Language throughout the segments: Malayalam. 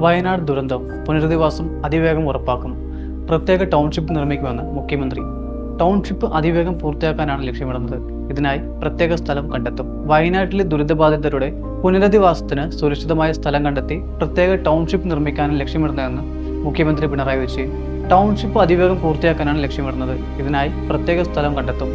വയനാട് ദുരന്തം പുനരധിവാസം അതിവേഗം ഉറപ്പാക്കും. പ്രത്യേക ടൗൺഷിപ്പ് നിർമ്മിക്കുമെന്ന് മുഖ്യമന്ത്രി. ടൗൺഷിപ്പ് അതിവേഗം പൂർത്തിയാക്കാനാണ് ലക്ഷ്യമിടുന്നത്. ഇതിനായി പ്രത്യേക സ്ഥലം കണ്ടെത്തും. വയനാട്ടിലെ ദുരിതബാധിതരുടെ പുനരധിവാസത്തിന് സുരക്ഷിതമായ സ്ഥലം കണ്ടെത്തി പ്രത്യേക ടൗൺഷിപ്പ് നിർമ്മിക്കാനാണ് ലക്ഷ്യമിടുന്നതെന്ന് മുഖ്യമന്ത്രി പിണറായി വിജയൻ. ടൗൺഷിപ്പ് അതിവേഗം പൂർത്തിയാക്കാനാണ് ലക്ഷ്യമിടുന്നത്. ഇതിനായി പ്രത്യേക സ്ഥലം കണ്ടെത്തും.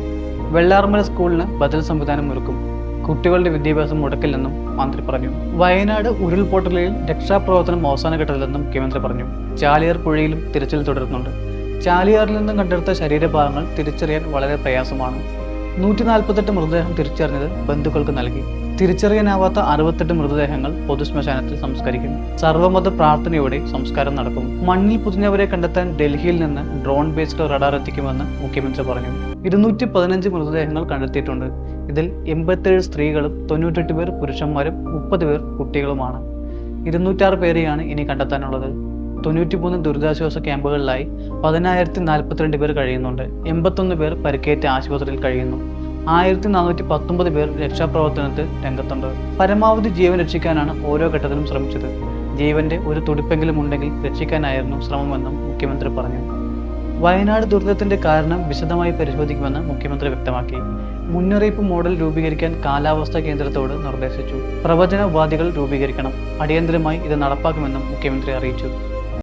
വെള്ളാർമല സ്കൂളിന് ബദൽ സംവിധാനം ഒരുക്കും. കുട്ടികളുടെ വിദ്യാഭ്യാസം മുടക്കില്ലെന്നും മന്ത്രി പറഞ്ഞു. വയനാട് ഉരുൾപൊട്ടലിൽ രക്ഷാപ്രവർത്തനം അവസാന ഘട്ടത്തിലെന്നും മുഖ്യമന്ത്രി പറഞ്ഞു. ചാലിയാർ പുഴയിലും തിരച്ചിൽ തുടരുന്നുണ്ട്. ചാലിയാറിൽ നിന്നും കണ്ടെടുത്ത ശരീരഭാഗങ്ങൾ തിരിച്ചറിയാൻ വളരെ പ്രയാസമാണ്. 148 മൃതദേഹം തിരിച്ചറിഞ്ഞത് ബന്ധുക്കൾക്ക് നൽകി. തിരിച്ചറിയാനാവാത്ത 68 മൃതദേഹങ്ങൾ പൊതുശ്മശാനത്തിൽ സംസ്കരിക്കും. സർവ്വമത പ്രാർത്ഥനയോടെ സംസ്കാരം നടക്കും. മണ്ണിൽ പുതിഞ്ഞവരെ കണ്ടെത്താൻ ഡൽഹിയിൽ നിന്ന് ഡ്രോൺ ബേസ്ഡ് റഡാർ എത്തിക്കുമെന്ന് മുഖ്യമന്ത്രി പറഞ്ഞു. 215 മൃതദേഹങ്ങൾ കണ്ടെത്തിയിട്ടുണ്ട്. ഇതിൽ 87 സ്ത്രീകളും 98 പേർ പുരുഷന്മാരും 30 പേർ കുട്ടികളുമാണ്. 206 പേരെയാണ് ഇനി കണ്ടെത്താനുള്ളത്. 93 ദുരിതാശ്വാസ ക്യാമ്പുകളിലായി 10,042 പേർ കഴിയുന്നുണ്ട്. 81 പേർ പരിക്കേറ്റ ആശുപത്രിയിൽ കഴിയുന്നു. 1419 പേർ രക്ഷാപ്രവർത്തനത്തിൽ രംഗത്തുണ്ട്. പരമാവധി ജീവൻ രക്ഷിക്കാനാണ് ഓരോ ഘട്ടത്തിലും ശ്രമിച്ചത്. ജീവന്റെ ഒരു തുടിപ്പെങ്കിലും ഉണ്ടെങ്കിൽ രക്ഷിക്കാനായിരുന്നു ശ്രമമെന്നും മുഖ്യമന്ത്രി പറഞ്ഞു. വയനാട് ദുരന്തത്തിന്റെ കാരണം വിശദമായി പരിശോധിക്കുമെന്ന് മുഖ്യമന്ത്രി വ്യക്തമാക്കി. മുന്നറിയിപ്പ് മോഡൽ രൂപീകരിക്കാൻ കാലാവസ്ഥാ കേന്ദ്രത്തോട് നിർദ്ദേശിച്ചു. പ്രവചന ഉപാധികൾ രൂപീകരിക്കണം. അടിയന്തരമായി ഇത് നടപ്പാക്കുമെന്നും മുഖ്യമന്ത്രി അറിയിച്ചു.